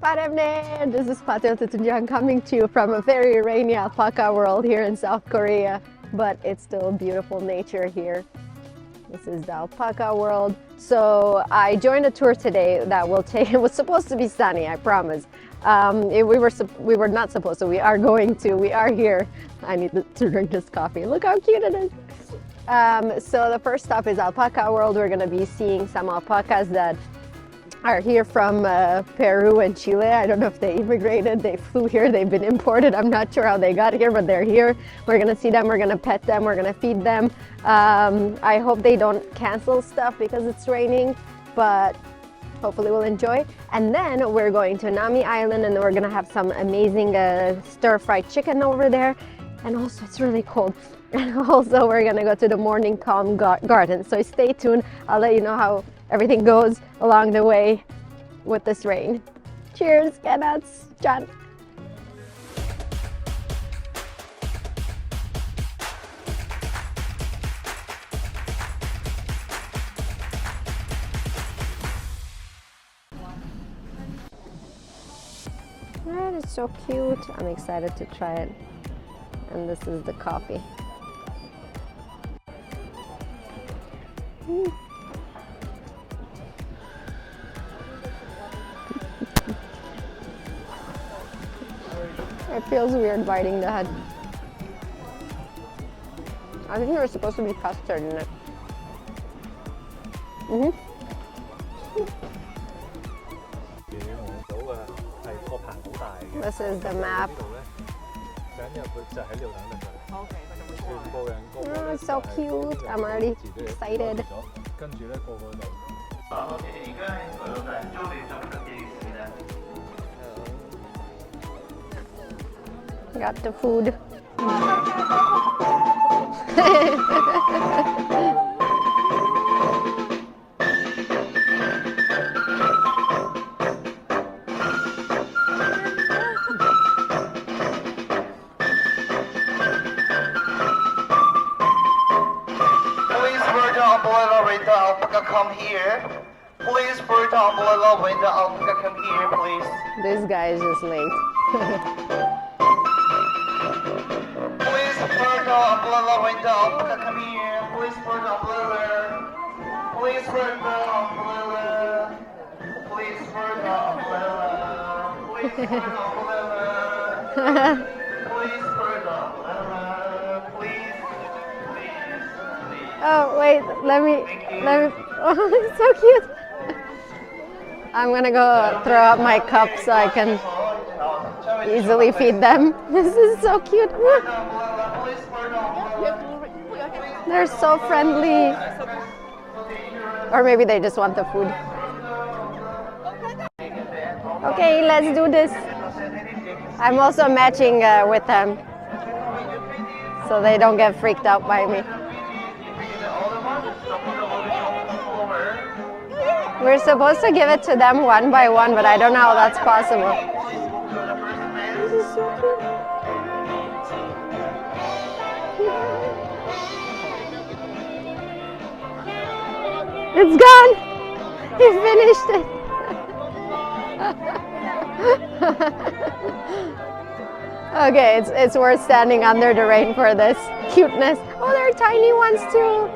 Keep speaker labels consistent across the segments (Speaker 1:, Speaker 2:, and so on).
Speaker 1: Paremne! This is Patio Tutunjang coming to you from a very rainy Alpaca World here in South Korea, but it's still beautiful nature here. This is the Alpaca World. So I joined a tour today that will take, it was supposed to be sunny, I promise. We were not supposed to, we are going to, we are here. I need to drink this coffee. Look how cute it is. So the first stop is Alpaca World. We're gonna be seeing some alpacas that are here from Peru and Chile. I don't know if they immigrated, they flew here, they've been imported. I'm not sure how they got here, but they're here. We're gonna see them, we're gonna pet them, we're gonna feed them. I hope they don't cancel stuff because it's raining, but hopefully we'll enjoy. And then we're going to Nami Island and we're gonna have some amazing stir-fried chicken over there. And also it's really cold. And also we're gonna go to the morning calm garden. So stay tuned, I'll let you know how everything goes along the way with this rain. Cheers, Kennets, John. That is so cute. I'm excited to try it. And this is the coffee. It feels weird biting the head. I think there's supposed to be custard in it. This is the map. Oh, it's so cute. I'm already excited. Got the food.
Speaker 2: Alpaca come here. Please put the umbrella when the alpaca come here, please.
Speaker 1: This guy is just late.
Speaker 2: Please put the umbrella when the alpaca come here. Please put the umbrella. Please put the umbrella. Please put the umbrella. Please put the umbrella. Please put the umbrella. Please.
Speaker 1: Oh wait, let me. Oh, it's so cute. I'm gonna go throw out my cup so I can easily feed them. This is so cute. They're so friendly. Or maybe they just want the food. Okay, let's do this. I'm also matching with them so they don't get freaked out by me. We're supposed to give it to them one by one, but I don't know how that's possible. This is so cute. It's gone! He finished it! Okay, it's worth standing under the rain for this cuteness. Oh, there are tiny ones too!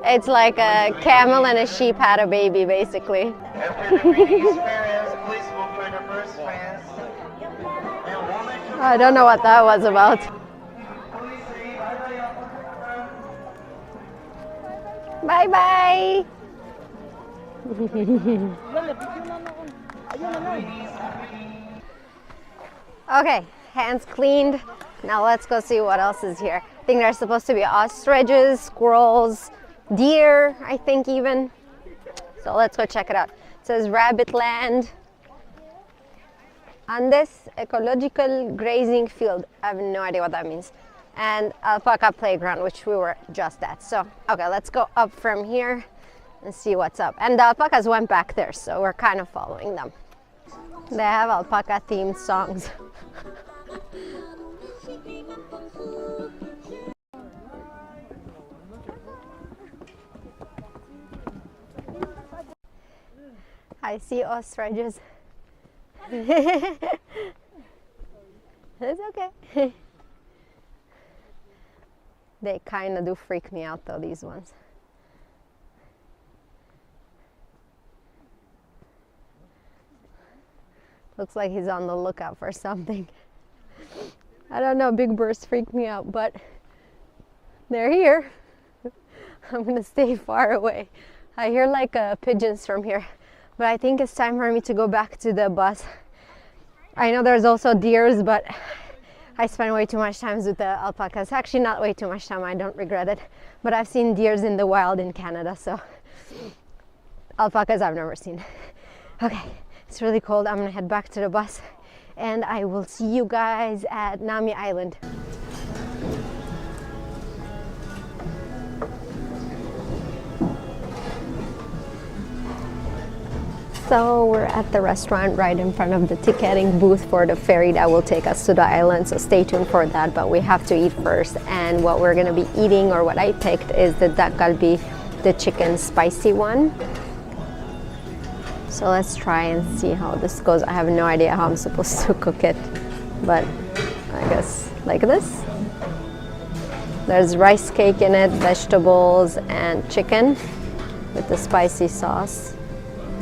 Speaker 1: It's like a camel and a sheep had a baby, basically. I don't know what that was about. Bye bye. Okay, hands cleaned. Now let's go see what else is here. I think there's supposed to be ostriches, squirrels, deer, I think even. So let's go check it out. It says Rabbit Land. On this ecological grazing field, I have no idea what that means, and alpaca playground, which we were just at. So, okay, let's go up from here and see what's up. And the alpacas went back there, so we're kind of following them. They have alpaca themed songs. I see ostriches. It's okay. They kind of do freak me out though, these ones. Looks like he's on the lookout for something. I don't know, big birds freak me out, but they're here. I'm gonna stay far away. I hear like pigeons from here, but I think it's time for me to go back to the bus. I know there's also deers, but I spend way too much time with the alpacas. Actually, not way too much time, I don't regret it. But I've seen deers in the wild in Canada, so alpacas I've never seen. Okay, it's really cold. I'm gonna head back to the bus and I will see you guys at Nami Island. So we're at the restaurant right in front of the ticketing booth for the ferry that will take us to the island, so stay tuned for that, but we have to eat first. And what we're going to be eating, or what I picked, is the dak galbi, the chicken spicy one. So let's try and see how this goes. I have no idea how I'm supposed to cook it, but I guess like this. There's rice cake in it, vegetables, and chicken with the spicy sauce.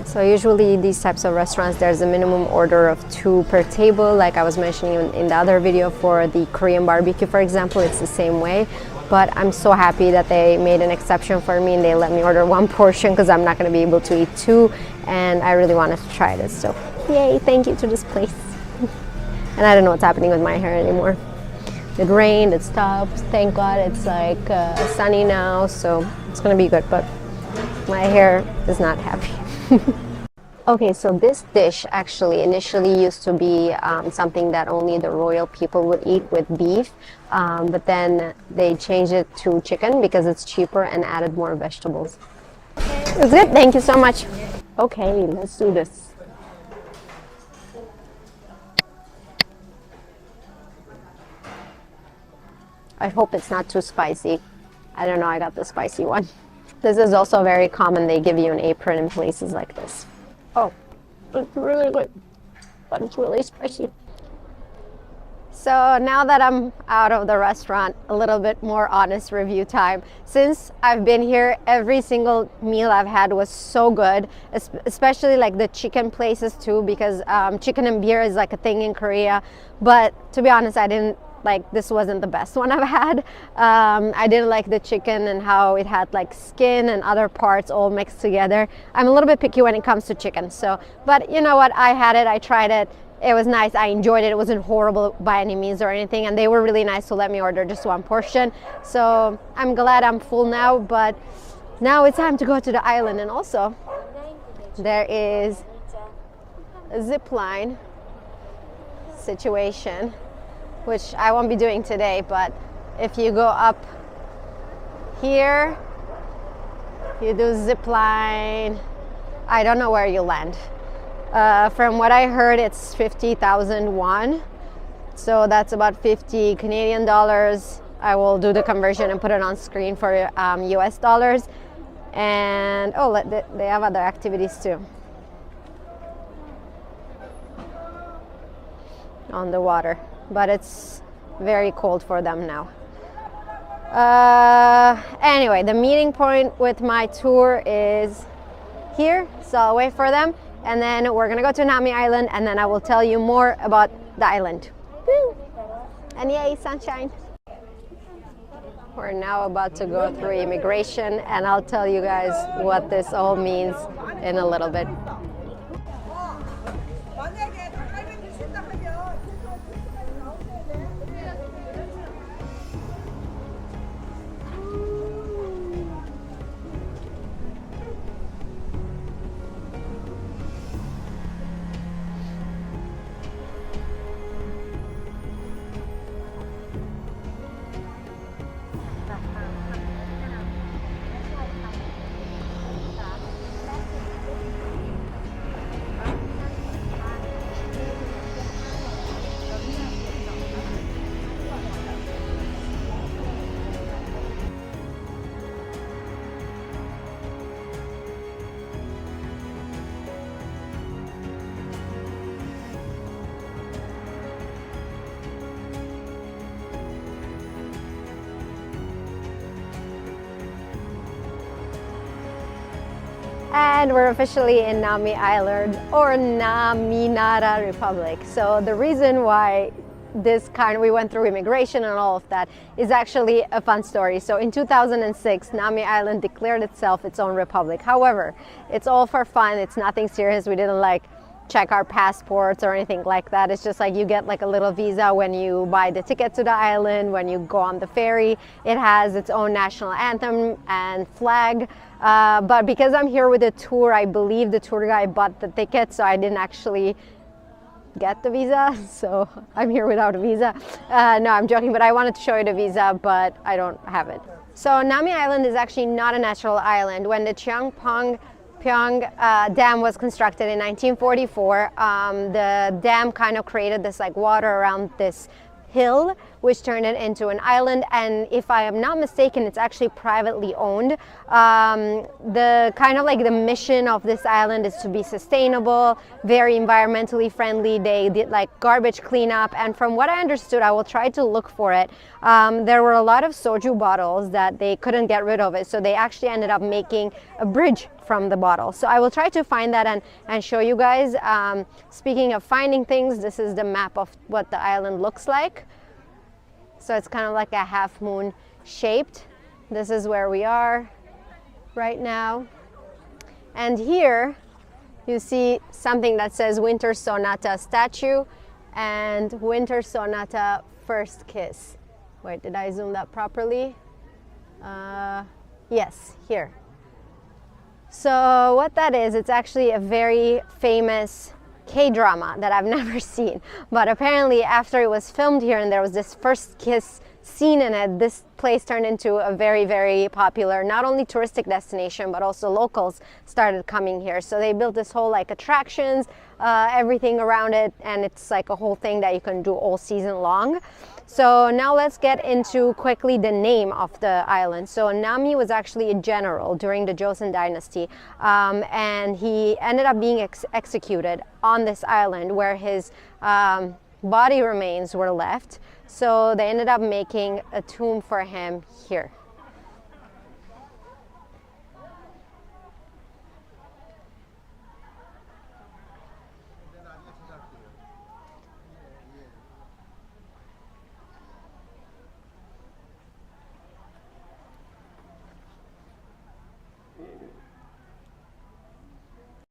Speaker 1: So usually these types of restaurants, there's a minimum order of 2 per table. Like I was mentioning in the other video for the Korean barbecue, for example, it's the same way. But I'm so happy that they made an exception for me and they let me order 1 portion because I'm not going to be able to eat 2. And I really wanted to try this. So yay, thank you to this place. And I don't know what's happening with my hair anymore. It rained, it stopped. Thank God it's like sunny now, so it's going to be good. But my hair is not happy. Okay, so this dish actually initially used to be something that only the royal people would eat with beef, but then they changed it to chicken because it's cheaper and added more vegetables. It's good, thank you so much. Okay, let's do this. I hope it's not too spicy. I don't know, I got the spicy one. This is also very common. They give you an apron in places like this. Oh, it's really good, but it's really spicy. So now that I'm out of the restaurant, a little bit more honest review time. Since I've been here, every single meal I've had was so good, especially like the chicken places too, because chicken and beer is like a thing in Korea. But to be honest, this wasn't the best one I've had. I didn't like the chicken and how it had like skin and other parts all mixed together. I'm a little bit picky when it comes to chicken. So, but you know what? I had it, I tried it. It was nice, I enjoyed it. It wasn't horrible by any means or anything. And they were really nice to let me order just 1 portion. So I'm glad I'm full now, but now it's time to go to the island. And also, there is a zip line situation, which I won't be doing today, but if you go up here, you do zip line, I don't know where you land. From what I heard, it's 50,000 won, so that's about 50 Canadian dollars. I will do the conversion and put it on screen for US dollars. And oh, they have other activities too on the water, but it's very cold for them now. Anyway, the meeting point with my tour is here, so I'll wait for them, and then we're gonna go to Nami Island, and then I will tell you more about the island. Woo! And yay, sunshine. We're now about to go through immigration, and I'll tell you guys what this all means in a little bit. And we're officially in Nami Island, or Naminara Republic. So the reason why we went through immigration and all of that is actually a fun story. So in 2006, Nami Island declared itself its own republic. However, it's all for fun. It's nothing serious. We didn't like check our passports or anything like that. It's just like you get like a little visa when you buy the ticket to the island, when you go on the ferry. It has its own national anthem and flag. But because I'm here with a tour, I believe the tour guide bought the ticket, so I didn't actually get the visa, so I'm here without a visa. No, I'm joking, but I wanted to show you the visa, but I don't have it. So Nami Island is actually not a natural island. When the Cheongpyeong Dam was constructed in 1944, the dam kind of created this like water around this hill, which turned it into an island. And if I am not mistaken, it's actually privately owned. The kind of like the mission of this island is to be sustainable, very environmentally friendly. They did like garbage cleanup, and from what I understood, I will try to look for it, there were a lot of soju bottles that they couldn't get rid of it, so they actually ended up making a bridge from the bottle. So I will try to find that and show you guys. Speaking of finding things, this is the map of what the island looks like. So it's kind of like a half moon shaped. This is where we are right now. And here you see something that says Winter Sonata statue and Winter Sonata first kiss. Wait, did I zoom that properly? Yes, here. So what that is, it's actually a very famous K-drama that I've never seen, but apparently after it was filmed here and there was this first kiss scene in it, this place turned into a very, very popular, not only touristic destination, but also locals started coming here. So they built this whole like attractions, everything around it, and it's like a whole thing that you can do all season long. So now let's get into quickly the name of the island. So Nami was actually a general during the Joseon dynasty, and he ended up being executed on this island where his body remains were left. So they ended up making a tomb for him here.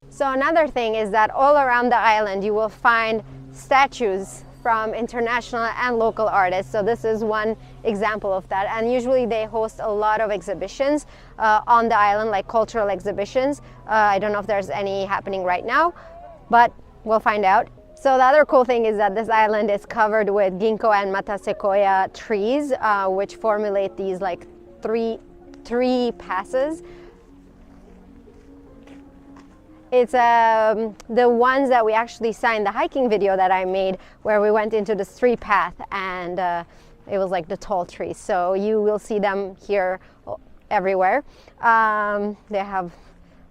Speaker 1: So another thing is that all around the island you will find statues from international and local artists. So this is one example of that. And usually they host a lot of exhibitions on the island, like cultural exhibitions. I don't know if there's any happening right now, but we'll find out. So the other cool thing is that this island is covered with ginkgo and mata sequoia trees, which formulate these like three passes. It's the ones that we actually saw in the hiking video that I made, where we went into the street path, and it was like the tall trees. So you will see them here everywhere. They have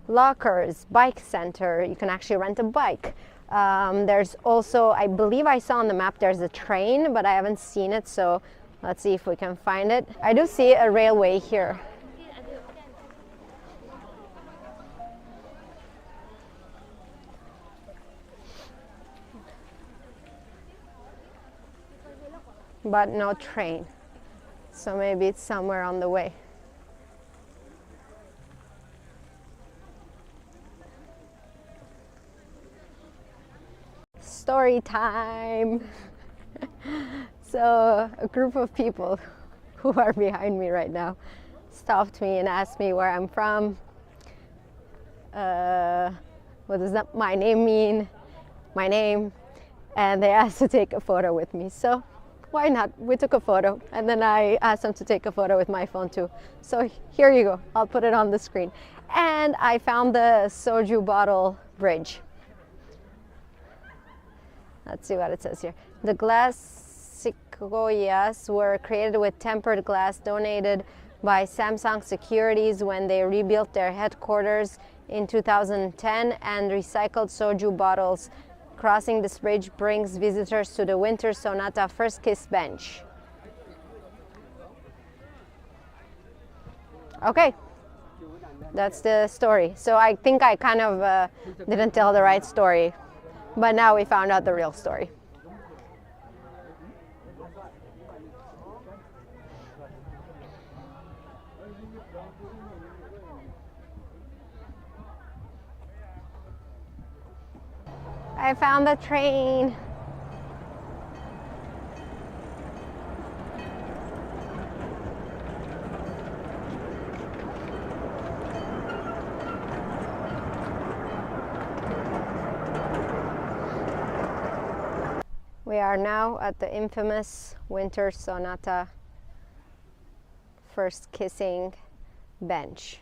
Speaker 1: lockers, bike center. You can actually rent a bike. There's also, I believe I saw on the map, there's a train, but I haven't seen it. So let's see if we can find it. I do see a railway here. But no train, so maybe it's somewhere on the way. Story time. So a group of people who are behind me right now stopped me and asked me where I'm from, what does that my name mean, my name, and they asked to take a photo with me. So why not? We took a photo, and then I asked them to take a photo with my phone too. So here you go. I'll put it on the screen. And I found the soju bottle bridge. Let's see what it says here. The glass sequoias were created with tempered glass donated by Samsung Securities when they rebuilt their headquarters in 2010, and recycled soju bottles. Crossing this bridge brings visitors to the Winter Sonata First Kiss bench. That's the story. So I think I kind of didn't tell the right story, but now we found out the real story. I found the train. We are now at the infamous Winter Sonata first kissing bench.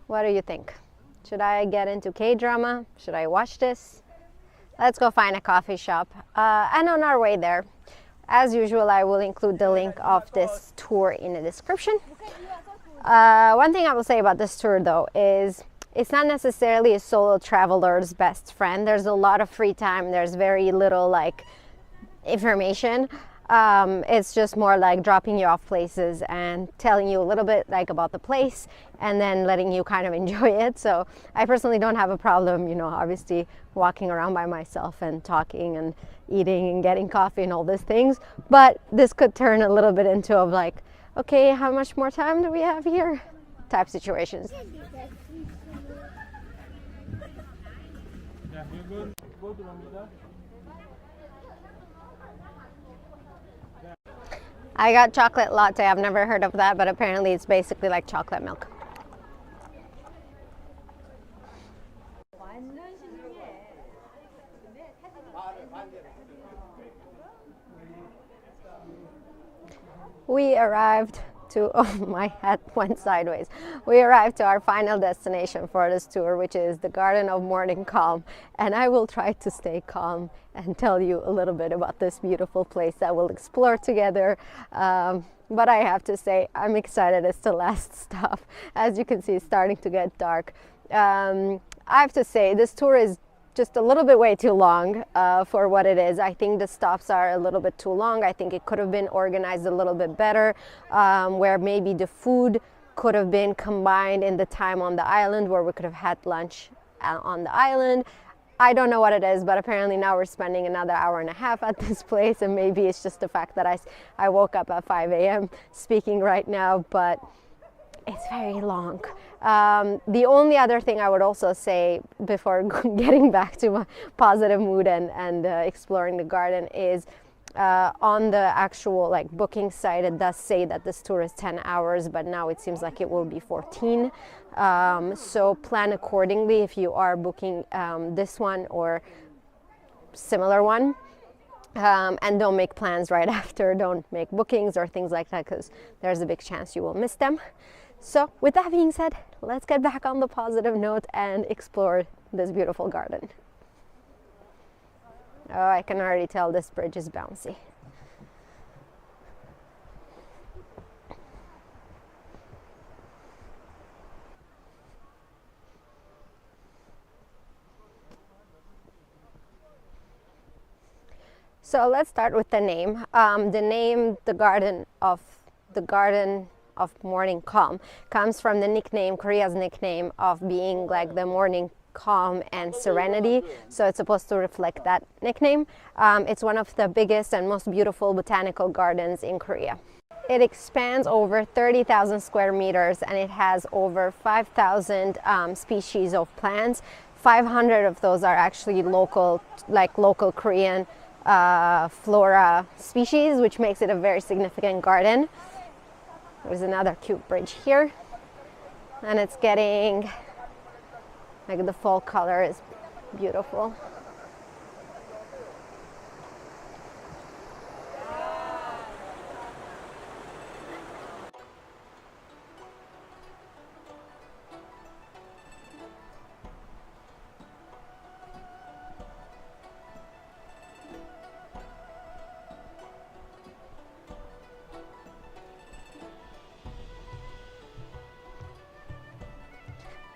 Speaker 1: What do you think? Should I get into K-drama? Should I watch this? Let's go find a coffee shop. And on our way there, as usual, I will include the link of this tour in the description. One thing I will say about this tour though is it's not necessarily a solo traveler's best friend. There's a lot of free time. There's very little like information. It's just more like dropping you off places and telling you a little bit like about the place and then letting you kind of enjoy it. So I personally don't have a problem, you know, obviously walking around by myself and talking and eating and getting coffee and all these things. But this could turn a little bit into of like, okay, how much more time do we have here? Type situations. I got chocolate latte. I've never heard of that, but apparently it's basically like chocolate milk. We arrived to, oh, my hat went sideways. We arrived to our final destination for this tour, which is the Garden of Morning Calm. And I will try to stay calm and tell you a little bit about this beautiful place that we'll explore together. But I have to say, I'm excited. It's the last stop. As you can see, it's starting to get dark. I have to say, this tour is just a little bit way too long for what it is. I think the stops are a little bit too long. I think it could have been organized a little bit better, where maybe the food could have been combined in the time on the island, where we could have had lunch on the island. I don't know what it is, but apparently now we're spending another hour and a half at this place, and maybe it's just the fact that I woke up at 5 a.m. speaking right now, but it's very long. The only other thing I would also say before getting back to my positive mood and exploring the garden is on the actual like booking site, it does say that this tour is 10 hours, but now it seems like it will be 14. So plan accordingly if you are booking this one or similar one. And don't make plans right after. Don't make bookings or things like that, because there's a big chance you will miss them. So with that being said, let's get back on the positive note and explore this beautiful garden. Oh, I can already tell this bridge is bouncy. So let's start with the name. The name, the Garden of Morning Calm, comes from the nickname, Korea's nickname of being like the morning calm and serenity. So it's supposed to reflect that nickname. It's one of the biggest and most beautiful botanical gardens in Korea. It expands over 30,000 square meters and it has over 5,000 species of plants. 500 of those are actually local Korean flora species, which makes it a very significant garden. There's another cute bridge here, and it's getting like the fall color is beautiful.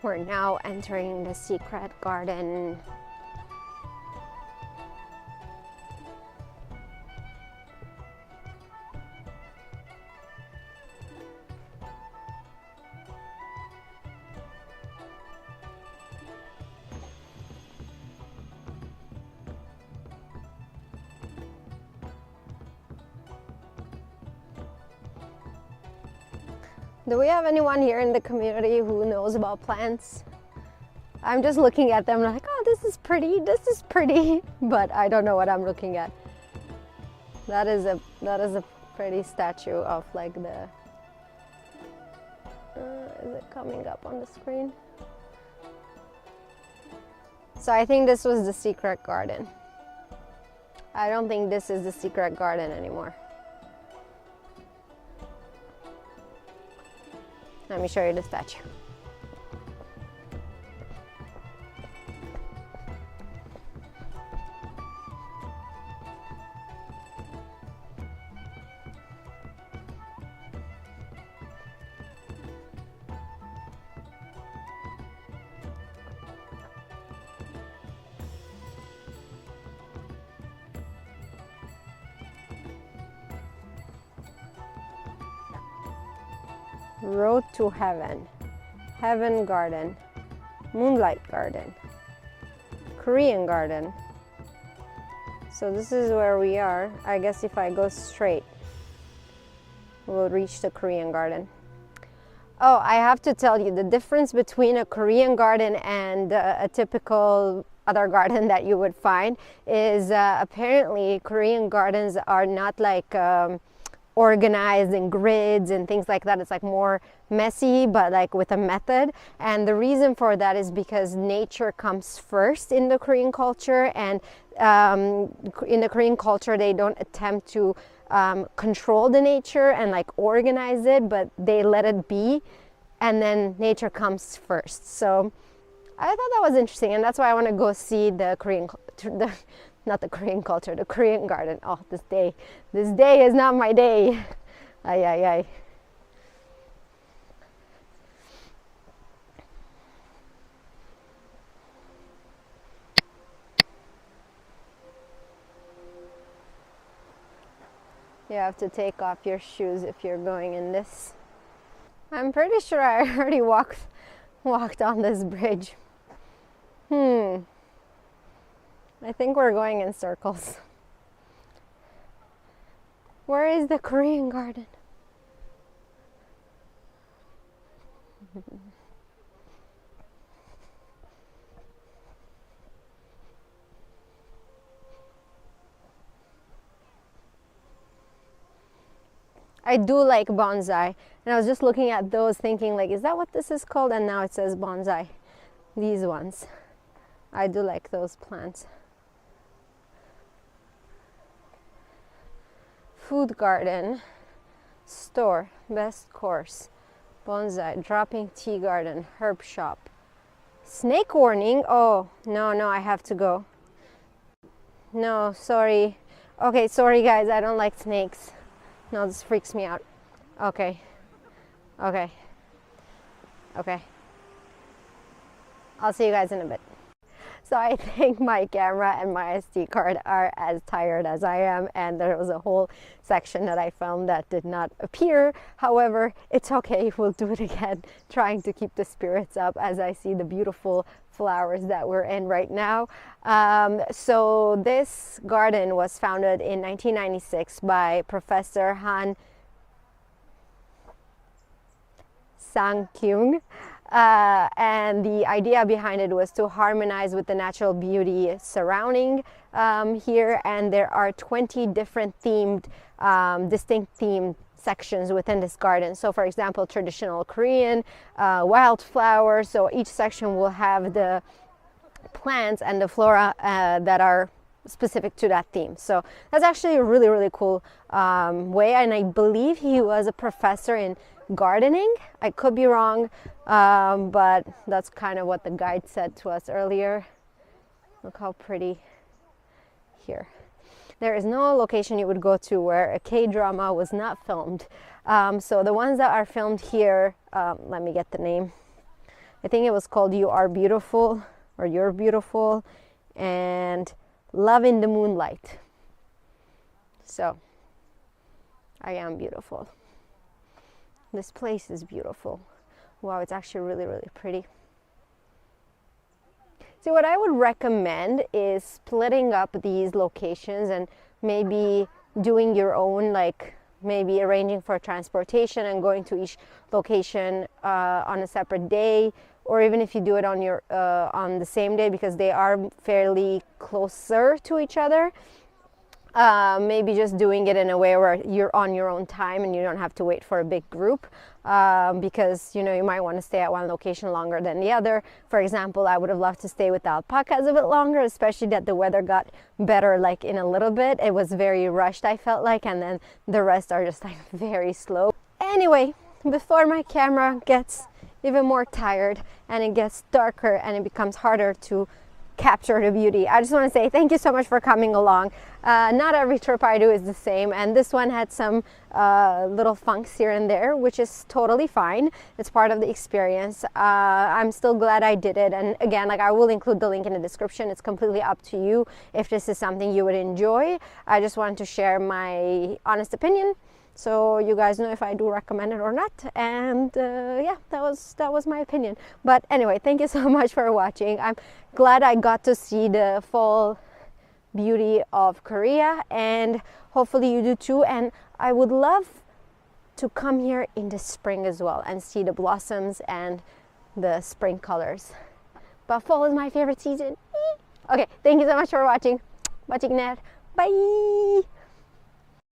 Speaker 1: We're now entering the secret garden. Do we have anyone here in the community who knows about plants? I'm just looking at them like, oh, this is pretty, but I don't know what I'm looking at. That is a pretty statue of like the, is it coming up on the screen? So I think this was the secret garden. I don't think this is the secret garden anymore. Let me show you the statue. Road to Heaven, Heaven Garden, Moonlight Garden, Korean Garden. So this is where we are. I guess if I go straight, we'll reach the Korean Garden. Oh, I have to tell you, the difference between a Korean garden and a typical other garden that you would find is apparently Korean gardens are not like organized in grids and things like that. It's like more messy, but like with a method. And the reason for that is because nature comes first in the Korean culture, and in the Korean culture they don't attempt to control the nature and like organize it, but they let it be, and then nature comes first. So I thought that was interesting, and that's why I want to go see the Korean not the Korean culture, the Korean garden. Oh, this day is not my day. Ay, ay, ay. You have to take off your shoes if you're going in this. I'm pretty sure I already walked on this bridge. I think we're going in circles. Where is the Korean garden? I do like bonsai, and I was just looking at those thinking like, is that what this is called? And now it says bonsai. These ones. I do like those plants. Food garden, store, best course, bonsai, dropping tea garden, herb shop. Snake warning? Oh, no, I have to go. No, sorry. Okay, sorry guys, I don't like snakes. No, this freaks me out. Okay. I'll see you guys in a bit. So I think my camera and my SD card are as tired as I am, and there was a whole section that I filmed that did not appear. However, it's okay, we'll do it again, trying to keep the spirits up as I see the beautiful flowers that we're in right now. So this garden was founded in 1996 by Professor Han Sang-kyung. And the idea behind it was to harmonize with the natural beauty surrounding here, and there are 20 different distinct themed sections within this garden. So for example, traditional Korean, wildflowers, so each section will have the plants and the flora that are specific to that theme. So that's actually a really, really cool way, and I believe he was a professor in gardening. I could be wrong, but that's kind of what the guide said to us earlier. Look how pretty here. There is no location you would go to where a K-drama was not filmed. So the ones that are filmed here, let me get the name. I think it was called You Are Beautiful, or You're Beautiful, and Love in the Moonlight. So I am beautiful. This place is beautiful. Wow, it's actually really, really pretty. So what I would recommend is splitting up these locations and maybe doing your own like maybe arranging for transportation and going to each location on a separate day, or even if you do it on the same day, because they are fairly closer to each other. Maybe just doing it in a way where you're on your own time and you don't have to wait for a big group, because you might want to stay at one location longer than the other. For example, I would have loved to stay with the alpacas a bit longer, especially that the weather got better like in a little bit. It was very rushed, I felt like, and then the rest are just like very slow. Anyway, before my camera gets even more tired and it gets darker and it becomes harder to capture the beauty, I just want to say thank you so much for coming along. Not every trip I do is the same, and this one had some little funks here and there, which is totally fine. It's part of the experience. I'm still glad I did it, and again, like, I will include the link in the description. It's completely up to you if this is something you would enjoy. I just wanted to share my honest opinion, so you guys know if I do recommend it or not. And yeah, that was my opinion. But anyway, thank you so much for watching. I'm glad I got to see the fall beauty of Korea, and hopefully you do too. And I would love to come here in the spring as well and see the blossoms and the spring colors. But fall is my favorite season. Okay, thank you so much for watching. Bye.